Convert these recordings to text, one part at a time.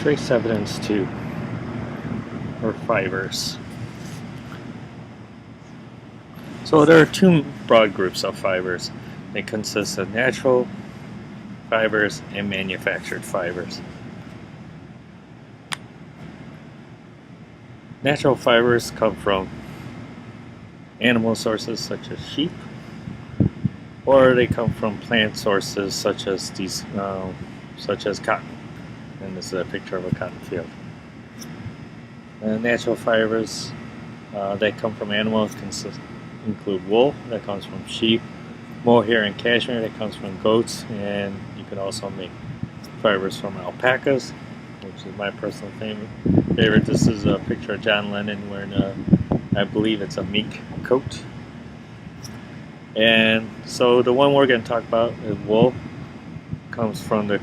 Trace evidence to or fibers. So there are two broad groups of fibers. They consist of natural fibers and manufactured fibers. Natural fibers come from animal sources such as sheep, or they come from plant sources such as cotton. And this is a picture of a cotton field. Natural fibers that come from animals include wool that comes from sheep, mohair and cashmere that comes from goats, and you can also make fibers from alpacas, which is my personal favorite. This is a picture of John Lennon wearing I believe it's a mink coat. And so the one we're going to talk about is wool. Comes from the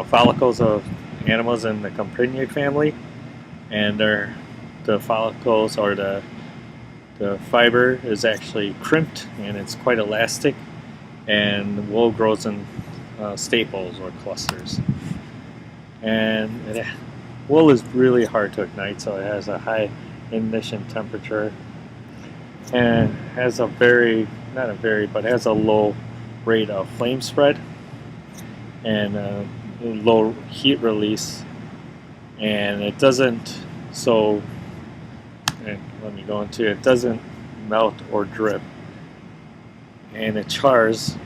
follicles of animals in the Cyprinidae family, and the follicles or the fiber is actually crimped and it's quite elastic, and wool grows in staples or clusters. And wool is really hard to ignite, so it has a high ignition temperature and has has a low rate of flame spread and low heat release, and it doesn't it doesn't melt or drip, and it chars,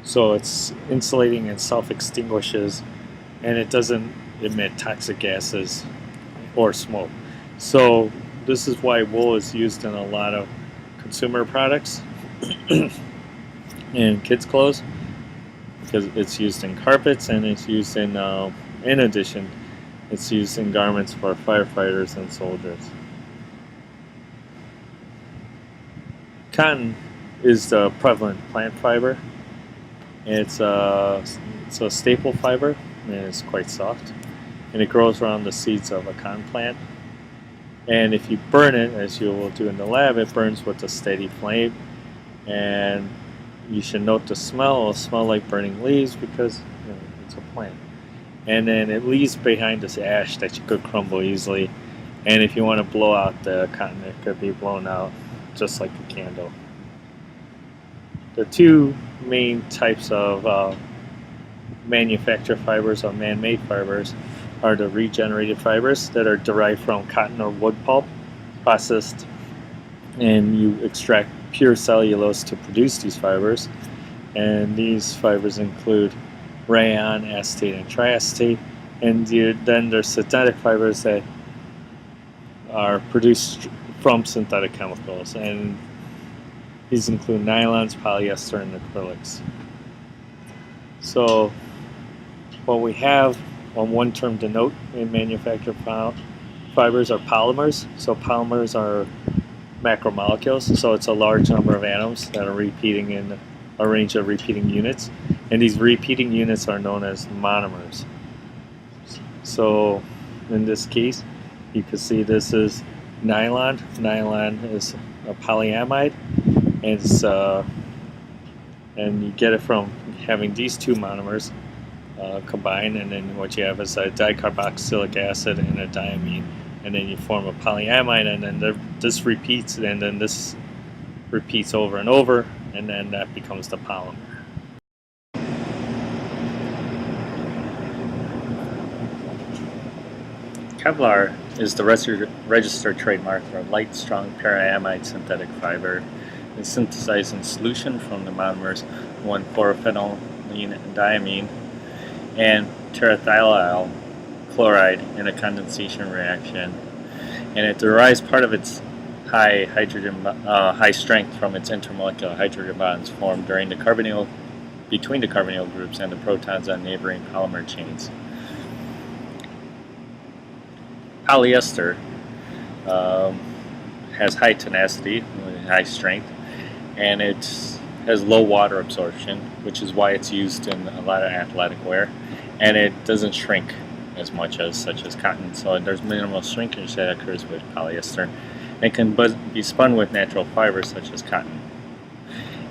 so it's insulating and self-extinguishes, and it doesn't emit toxic gases or smoke. So this is why wool is used in a lot of consumer products and kids' clothes, because it's used in carpets, and it's used in addition, it's used in garments for firefighters and soldiers. Cotton is the prevalent plant fiber. It's a staple fiber, and it's quite soft, and it grows around the seeds of a cotton plant. And if you burn it, as you will do in the lab, it burns with a steady flame, and you should note the smell. It'll smell like burning leaves because it's a plant. And then it leaves behind this ash that you could crumble easily, and if you want to blow out the cotton, it could be blown out just like a candle. The two main types of manufactured fibers or man-made fibers are the regenerated fibers that are derived from cotton or wood pulp, processed, and you extract pure cellulose to produce these fibers. And these fibers include rayon, acetate, and triacetate. And then there's synthetic fibers that are produced from synthetic chemicals, and these include nylons, polyester, and acrylics. So what we have on one term to note in manufactured fibers are polymers. So polymers are macromolecules, so it's a large number of atoms that are repeating in a range of repeating units, and these repeating units are known as monomers. So in this case, you can see this is nylon. Nylon is a polyamide, and you get it from having these two monomers combined, and then what you have is a dicarboxylic acid and a diamine, and then you form a polyamide, and then this repeats, and then this repeats over and over, and then that becomes the polymer. Kevlar is the registered trademark for a light, strong paraamide synthetic fiber. It's synthesized in solution from the monomers 1,4-phenylene and diamine and terethialyl chloride in a condensation reaction, and it derives part of its high strength from its intermolecular hydrogen bonds formed between the carbonyl groups and the protons on neighboring polymer chains. Polyester has high tenacity, high strength, and it has low water absorption, which is why it's used in a lot of athletic wear, and it doesn't shrink as much as such as cotton, so there's minimal shrinkage that occurs with polyester. It can be spun with natural fibers such as cotton.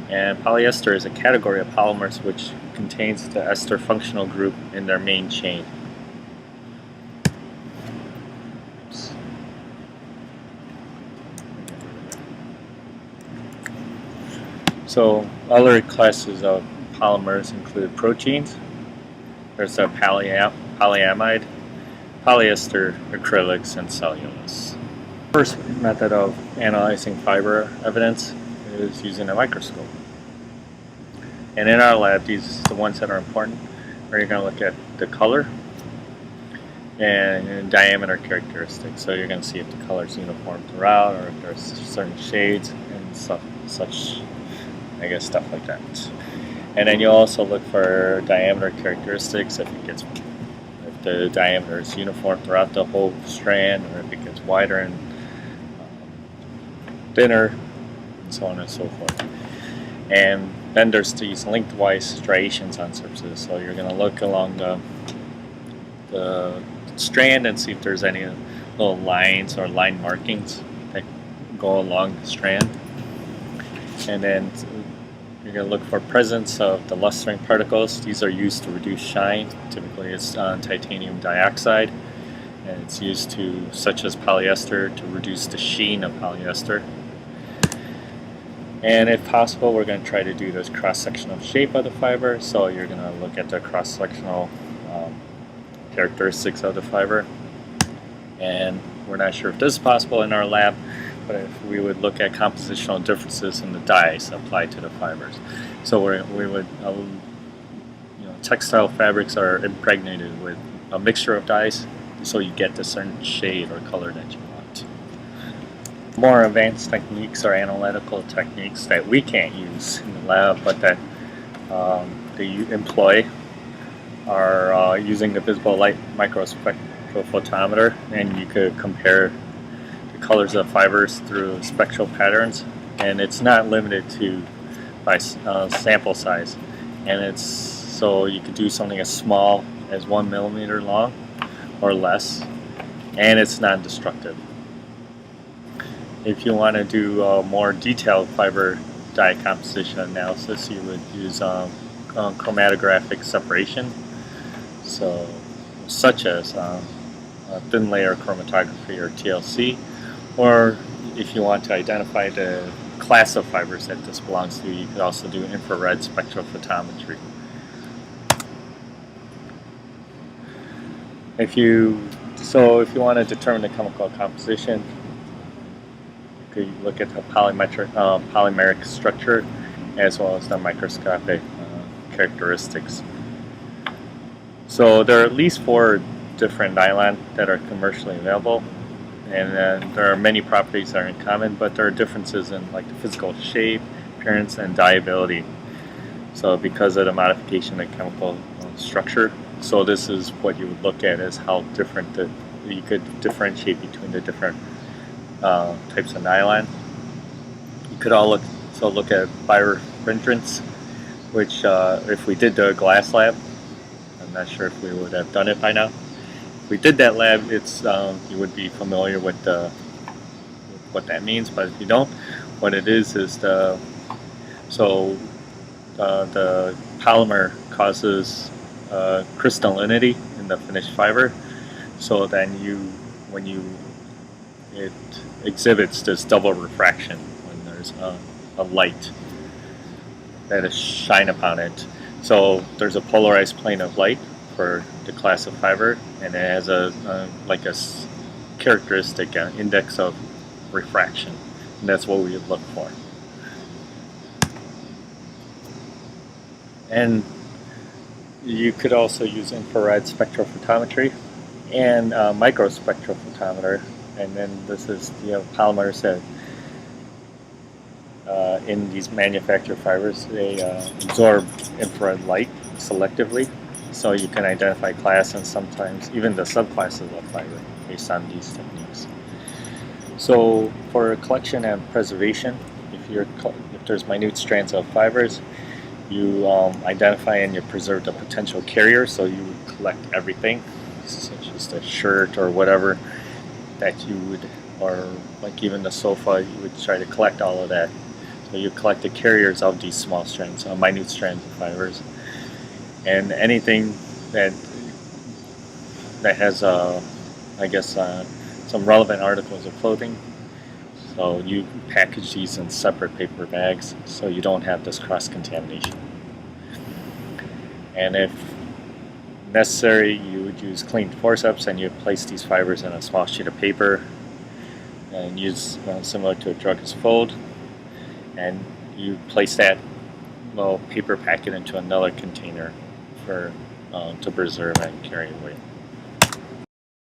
And polyester is a category of polymers which contains the ester functional group in their main chain. So other classes of polymers include proteins. There's a polyamide, polyester, acrylics, and cellulose. First method of analyzing fiber evidence is using a microscope. And in our lab, these are the ones that are important, where you're going to look at the color and diameter characteristics. So you're going to see if the color is uniform throughout, or if there's certain shades and such, I guess, stuff like that. And then you also look for diameter characteristics, if the diameter is uniform throughout the whole strand, or if it gets wider and thinner, and so on and so forth. And then there's these lengthwise striations on surfaces. So you're going to look along the strand and see if there's any little lines or line markings that go along the strand. And then you're going to look for presence of the lustering particles. These are used to reduce shine. Typically it's titanium dioxide, and it's used to, such as polyester, to reduce the sheen of polyester. And if possible, we're going to try to do this cross-sectional shape of the fiber. So you're going to look at the cross-sectional characteristics of the fiber. And we're not sure if this is possible in our lab, but if we would look at compositional differences in the dyes applied to the fibers. So we would, textile fabrics are impregnated with a mixture of dyes, so you get the certain shade or color that you want. More advanced techniques or analytical techniques that we can't use in the lab, but that they employ, are using the visible light microspectrophotometer, and you could compare the colors of fibers through spectral patterns, and it's not limited to by sample size, and it's so you could do something as small as 1 millimeter long or less, and it's non-destructive. If you want to do more detailed fiber dye composition analysis, you would use chromatographic separation, so such as thin layer chromatography or TLC, or if you want to identify the class of fibers that this belongs to, you could also do infrared spectrophotometry. If you want to determine the chemical composition, you look at the polymeric structure as well as the microscopic characteristics. So there are at least 4 different nylon that are commercially available, and then there are many properties that are in common, but there are differences in like the physical shape, appearance, and dyeability. So because of the modification of the chemical structure, so this is what you would look at as how different you could differentiate between the different types of nylon. You could also look at birefringence, which if we did the glass lab, I'm not sure if we would have done it by now. If we did that lab, it's you would be familiar with what that means, but if you don't, what it is the polymer causes crystallinity in the finished fiber, so then it exhibits this double refraction when there's a light that is shine upon it. So there's a polarized plane of light for the class of fiber, and it has a characteristic index of refraction, and that's what we would look for. And you could also use infrared spectrophotometry and microspectrophotometer. And then this is polymers that in these manufactured fibers, they absorb infrared light selectively, so you can identify class and sometimes even the subclasses of fiber based on these techniques. So for collection and preservation, if there's minute strands of fibers, you identify and you preserve the potential carrier, so you would collect everything, such as the shirt or whatever that you would, or like even the sofa, you would try to collect all of that. So you collect the carriers of these small strands, minute strands of fibers, and anything that has, some relevant articles of clothing, So you package these in separate paper bags so you don't have this cross-contamination. And if necessary, you would use clean forceps and you place these fibers in a small sheet of paper and use similar to a drugger's fold, and you place that little paper packet into another container for to preserve and carry away.